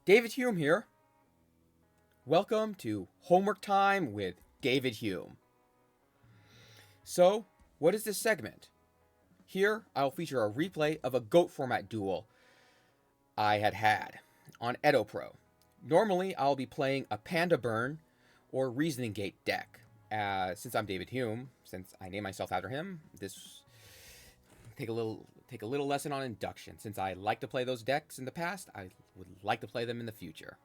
David Hume here. Welcome to Homework Time with David Hume. So, what is this segment? Here, I'll feature a replay of a GOAT format duel I had on Edo Pro. Normally, I'll be playing a Panda Burn or Reasoning Gate deck. Since I'm David Hume, since I named myself after him, this take a little lesson on induction. Since I like to play those decks in the past, I would like to play them in the future.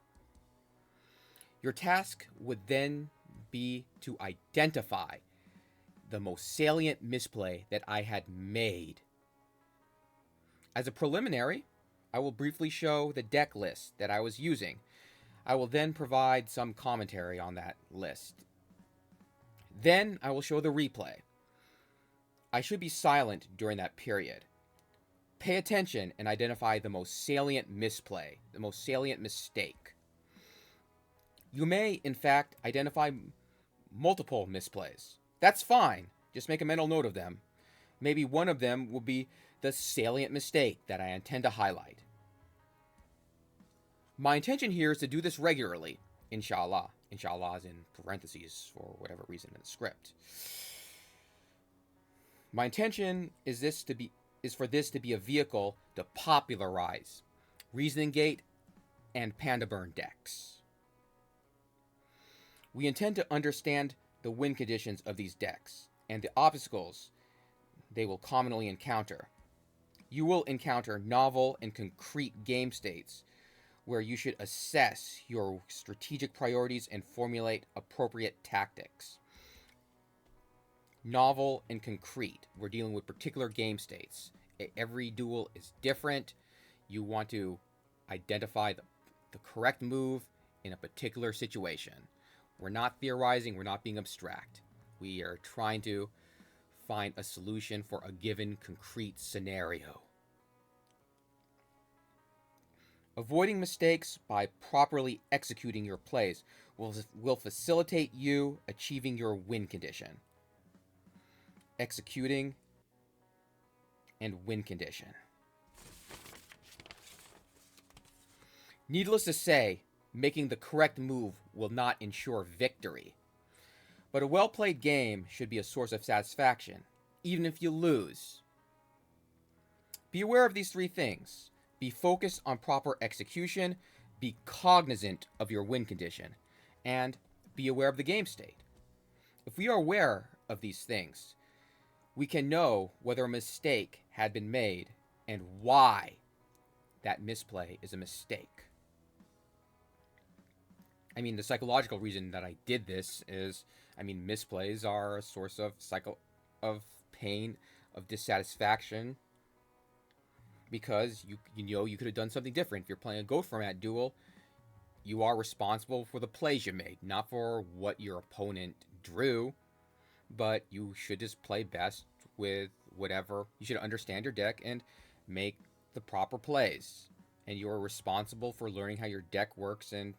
Your task would then be to identify the most salient misplay that I had made. As a preliminary, I will briefly show the deck list that I was using. I will then provide some commentary on that list. Then I will show the replay. I should be silent during that period. Pay attention and identify the most salient misplay, the most salient mistake. You may, in fact, identify multiple misplays. That's fine. Just make a mental note of them. Maybe one of them will be the salient mistake that I intend to highlight. My intention here is to do this regularly, inshallah. Inshallah is in parentheses for whatever reason in the script. My intention is for this to be a vehicle to popularize Reasoning Gate and Panda Burn decks. We intend to understand the win conditions of these decks and the obstacles they will commonly encounter. You will encounter novel and concrete game states where you should assess your strategic priorities and formulate appropriate tactics. Novel and concrete. We're dealing with particular game states. Every duel is different. You want to identify the correct move in a particular situation. We're not theorizing, we're not being abstract. We are trying to find a solution for a given concrete scenario. Avoiding mistakes by properly executing your plays will facilitate you achieving your win condition. Executing and win condition. Needless to say, making the correct move will not ensure victory. But a well-played game should be a source of satisfaction, even if you lose. Be aware of these three things. Be focused on proper execution, be cognizant of your win condition, and be aware of the game state. If we are aware of these things, we can know whether a mistake had been made and why that misplay is a mistake. The psychological reason that I did this is, misplays are a source of pain, of dissatisfaction, because you could have done something different. If you're playing a GOAT format duel, you are responsible for the plays you made, not for what your opponent drew, but you should just play best with whatever. You should understand your deck and make the proper plays. And you're responsible for learning how your deck works and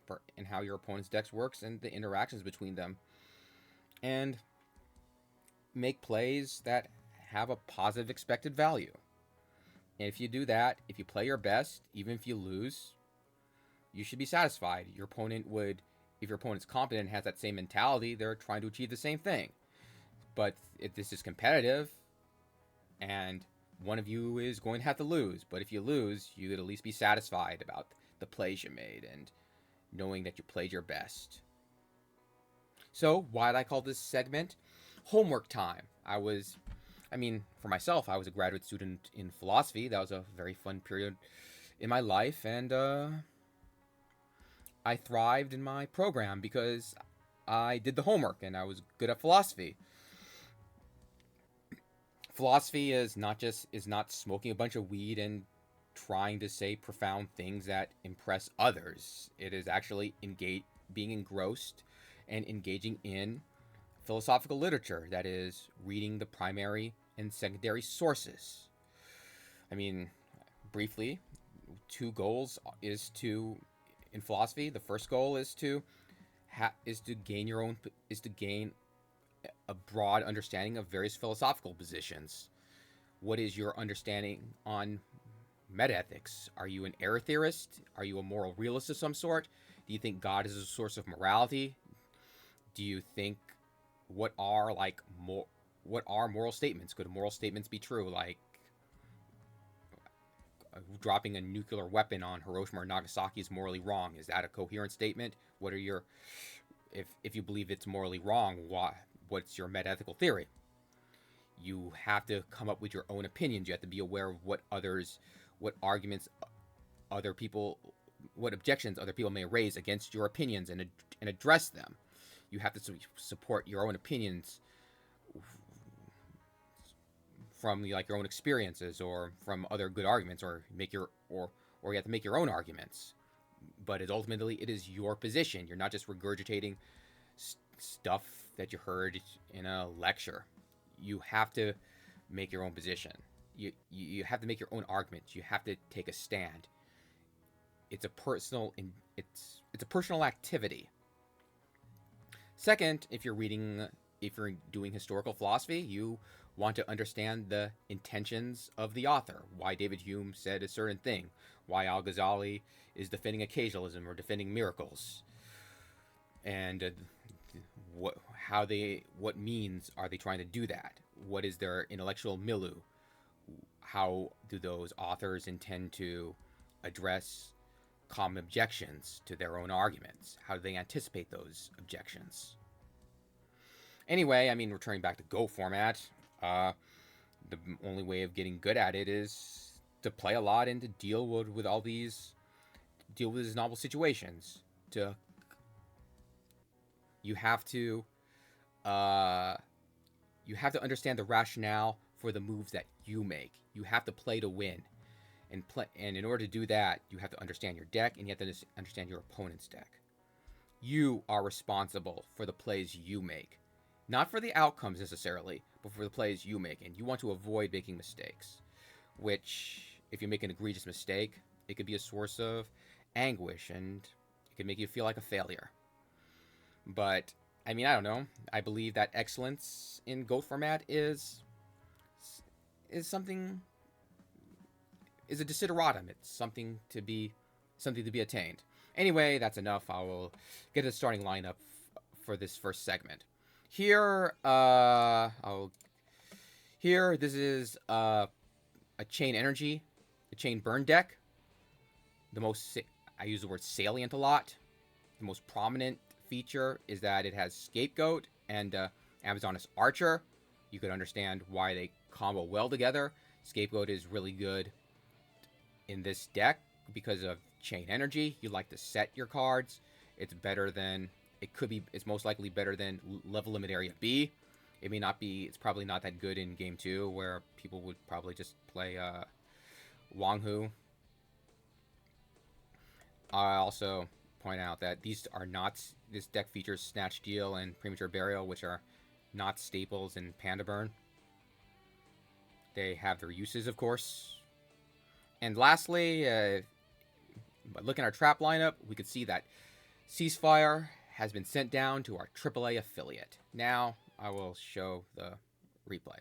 how your opponent's decks works and the interactions between them. And make plays that have a positive expected value. And if you do that, if you play your best, even if you lose, you should be satisfied. If your opponent's competent and has that same mentality, they're trying to achieve the same thing. But if this is competitive, and one of you is going to have to lose. But if you lose, you could at least be satisfied about the plays you made and knowing that you played your best. So, why did I call this segment Homework Time? For myself, I was a graduate student in philosophy. That was a very fun period in my life, and I thrived in my program because I did the homework and I was good at philosophy. Philosophy is not smoking a bunch of weed and trying to say profound things that impress others. It is actually being engrossed and engaging in philosophical literature, that is, reading the primary and secondary sources. Briefly, two goals in philosophy. The first goal is to gain a broad understanding of various philosophical positions. What is your understanding on metaethics. Are you an error theorist? Are you a moral realist of some sort? Do you think God is a source of morality? Do you think what are like what are moral statements? Could moral statements be true? Like dropping a nuclear weapon on Hiroshima or Nagasaki is morally wrong. Is that a coherent statement? What are your if you believe it's morally wrong, what's your metaethical theory? You have to come up with your own opinions. You have to be aware of what arguments other people, what objections other people may raise against your opinions, and address them. You have to support your own opinions from like your own experiences or from other good arguments, or you have to make your own arguments. But ultimately it is your position. You're not just regurgitating stuff that you heard in a lecture. You have to make your own position. You have to make your own arguments. You have to take a stand. It's a personal activity. Second, if you're doing historical philosophy, you want to understand the intentions of the author. Why David Hume said a certain thing. Why Al-Ghazali is defending occasionalism or defending miracles. And what means are they trying to do that? What is their intellectual milieu? How do those authors intend to address common objections to their own arguments? How do they anticipate those objections? Anyway, I mean, returning back to Go format, the only way of getting good at it is to play a lot and to deal with these novel situations. You have to understand the rationale for the moves that you make. You have to play to win, and in order to do that, you have to understand your deck and you have to understand your opponent's deck. You are responsible for the plays you make, not for the outcomes necessarily, but for the plays you make, and you want to avoid making mistakes. Which, if you make an egregious mistake, it could be a source of anguish and it could make you feel like a failure. But I mean, I don't know. I believe that excellence in GOAT format is a desideratum. It's something to be attained. Anyway, that's enough. I will get a starting lineup for this first segment. Here, this is a chain energy, a chain burn deck. I use the word salient a lot. The most prominent feature is that it has Scapegoat and Amazoness Archer. You could understand why they combo well together. Scapegoat is really good in this deck because of chain energy. You like to set your cards. It's most likely better than level limit area B. It may not be, it's probably not that good in game 2 where people would probably just play Wang-Hu. I also point out that this deck features Snatch Deal and Premature Burial, which are not staples in Panda Burn. They have their uses, of course. And lastly, by looking at our trap lineup, we could see that Ceasefire has been sent down to our AAA affiliate. Now, I will show the replay.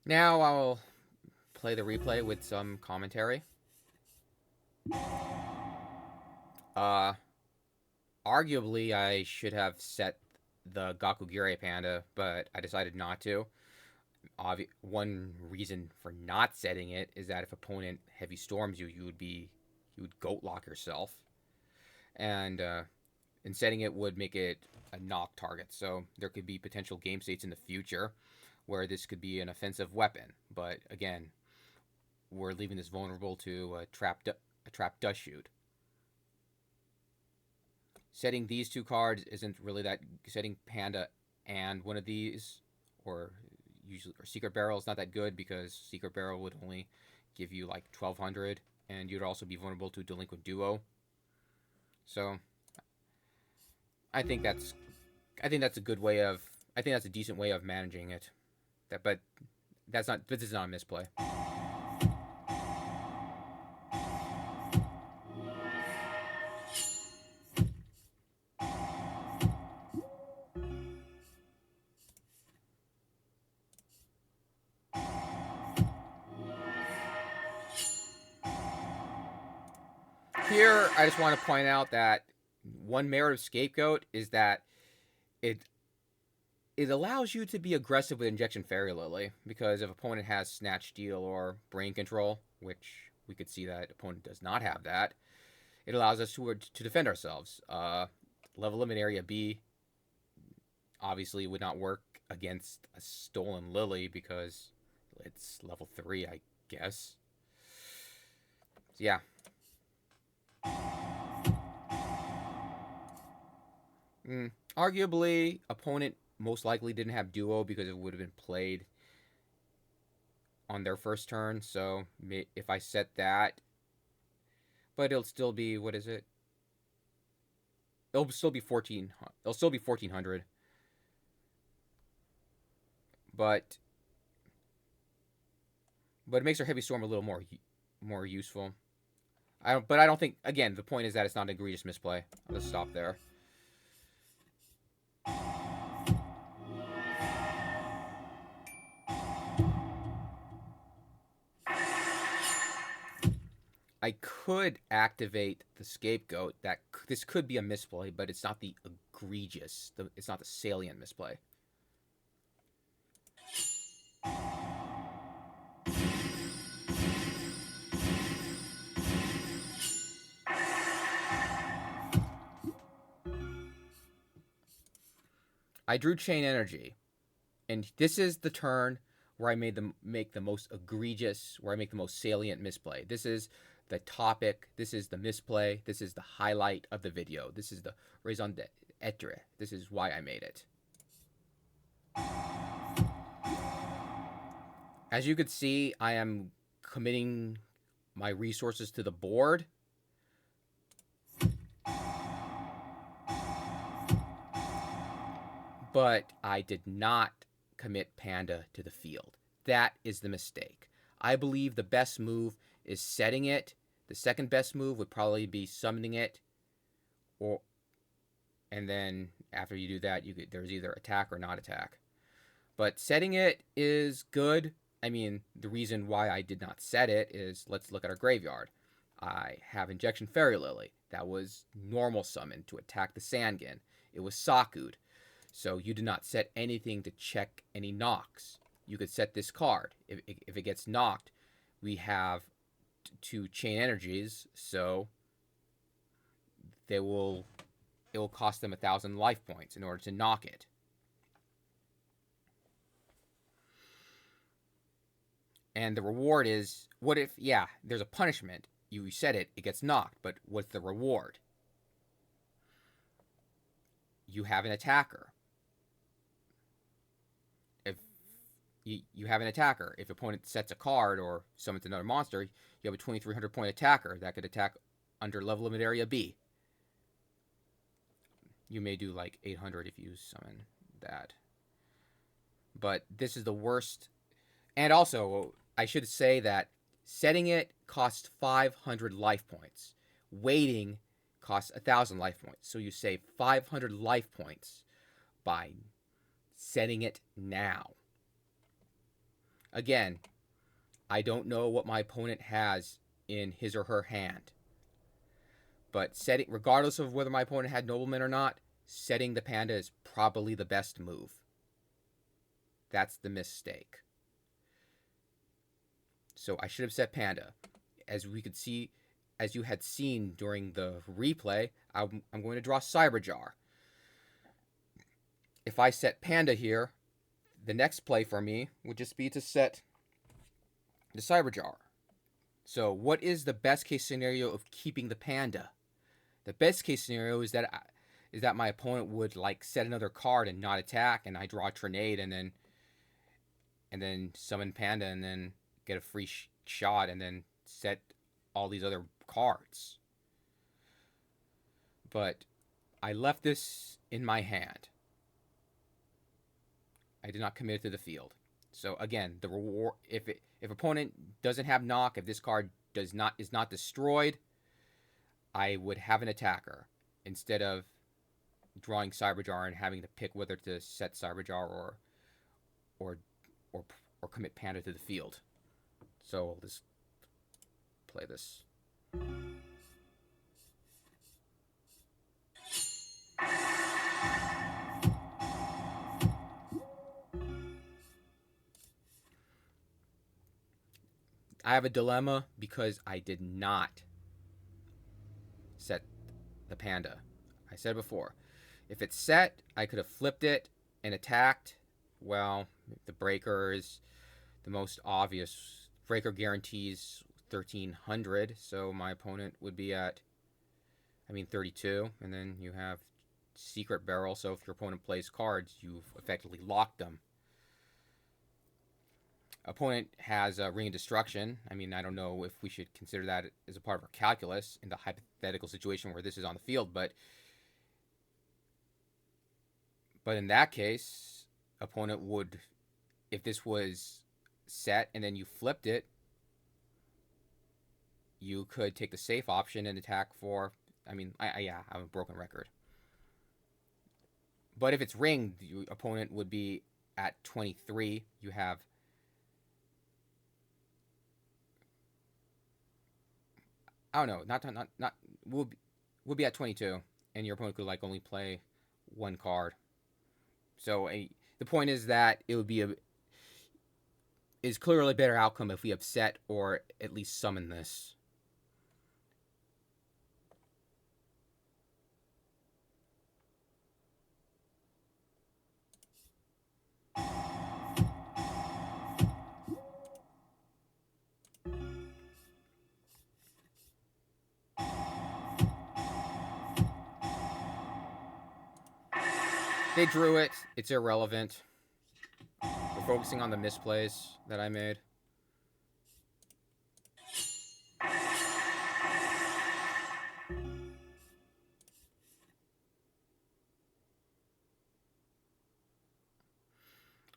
Now I'll play the replay with some commentary. Arguably, I should have set the Gakugire Panda, but I decided not to. One reason for not setting it is that if opponent heavy storms you, you would goat lock yourself, and setting it would make it a knock target. So there could be potential game states in the future where this could be an offensive weapon. But again, we're leaving this vulnerable to a trap dust shoot. Setting these two cards isn't really that. Setting Panda and one of these, or Secret Barrel is not that good because Secret Barrel would only give you like 1200, and you'd also be vulnerable to Delinquent Duo. So I think that's a good way of. I think that's a decent way of managing it. But this is not a misplay. Here, I just want to point out that one merit of Scapegoat is that it allows you to be aggressive with Injection Fairy Lily, because if opponent has Snatch Steal or Brain Control, which we could see that opponent does not have that, it allows us to defend ourselves. Level Limit Area B obviously would not work against a Stolen Lily because it's level 3, I guess. So yeah. Arguably, opponent most likely didn't have Duo because it would have been played on their first turn. So if I set that, but it'll still be, what is it? It'll still be 14. It'll still be 1400. But it makes our Heavy Storm a little more useful. I don't think, again, the point is that it's not an egregious misplay. I'll just stop there. I could activate the Scapegoat. This could be a misplay, but it's not the egregious. It's not the salient misplay. I drew Chain Energy, and this is the turn where I make the most egregious, where I make the most salient misplay. This is the topic. This is the misplay. This is the highlight of the video. This is the raison d'etre. This is why I made it. As you could see, I am committing my resources to the board. But I did not commit Panda to the field. That is the mistake. I believe the best move is setting it. The second best move would probably be summoning it, and then after you do that, there's either attack or not attack. But setting it is good. I mean, the reason why I did not set it is, let's look at our graveyard. I have Injection Fairy Lily. That was normal summon to attack the Sangin. It was Saku'd. So you did not set anything to check any knocks. You could set this card. If it gets knocked, we have two Chain Energies, so it will cost them 1,000 life points in order to knock it. And the reward is, what if, yeah, there's a punishment. You set it, it gets knocked, but what's the reward? You have an attacker. You have an attacker. If opponent sets a card or summons another monster, you have a 2,300 point attacker that could attack under level limit area B. You may do like 800 if you summon that. But this is the worst. And also, I should say that setting it costs 500 life points. Waiting costs 1,000 life points. So you save 500 life points by setting it now. Again, I don't know what my opponent has in his or her hand. But regardless of whether my opponent had nobleman or not, setting the panda is probably the best move. That's the mistake. So I should have set panda. As we could see, as you had seen during the replay, I'm going to draw Cyberjar. If I set panda here, the next play for me would just be to set the Cyberjar. So what is the best case scenario of keeping the panda? The best case scenario is that my opponent would like set another card and not attack, and I draw Trinade and then summon panda and then get a free shot and then set all these other cards. But I left this in my hand. I did not commit it to the field. So again, the reward, if opponent doesn't have knock, if this card is not destroyed, I would have an attacker instead of drawing Cyberjar and having to pick whether to set Cyberjar or commit panda to the field. So I'll just play this. I have a dilemma because I did not set the panda. I said before, if it's set, I could have flipped it and attacked. Well, the breaker is the most obvious. Breaker guarantees 1300, so my opponent would be at, 32, and then you have secret barrel, so if your opponent plays cards, you've effectively locked them. Opponent has Ring of Destruction. I don't know if we should consider that as a part of our calculus in the hypothetical situation where this is on the field, but in that case, opponent would, if this was set and then you flipped it, you could take the safe option and attack for, I have a broken record. But if it's ringed, your opponent would be at 23. You have we'll be at 22, and your opponent could only play one card. So the point is that it would be is clearly a better outcome if we upset or at least summon this. They drew it. It's irrelevant. We're focusing on the misplays that I made.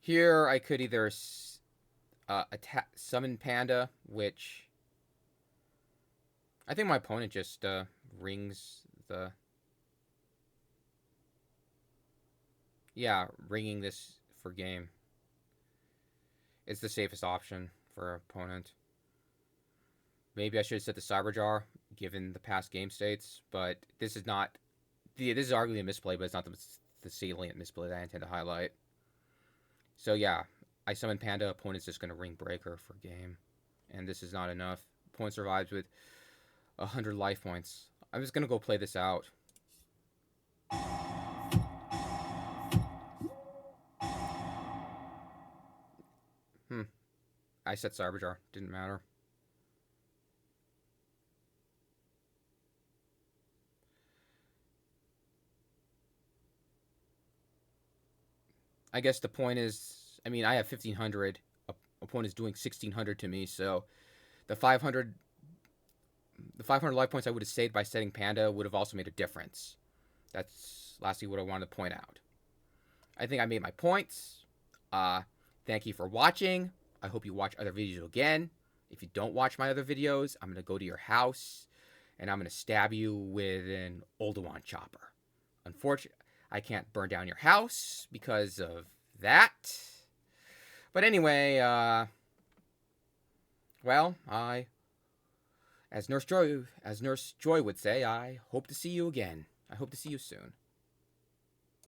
Here I could either summon panda, which I think my opponent just rings the... Yeah, ringing this for game. It's the safest option for opponent. Maybe I should have set the Cyberjar, given the past game states, but this is not... This is arguably a misplay, but it's not the salient misplay that I intend to highlight. So yeah, I summon panda, opponent's just going to ring breaker for game. And this is not enough. Opponent survives with 100 life points. I'm just going to go play this out. I set Cyberjar. Didn't matter. I guess the point is, I have 1,500. Opponent is doing 1,600 to me, so the 500 life points I would have saved by setting panda would have also made a difference. That's lastly what I wanted to point out. I think I made my points. Thank you for watching. I hope you watch other videos again. If you don't watch my other videos, I'm going to go to your house and I'm going to stab you with an Oldowan chopper. Unfortunately, I can't burn down your house because of that. But anyway, Well, as Nurse Joy would say, I hope to see you again. I hope to see you soon.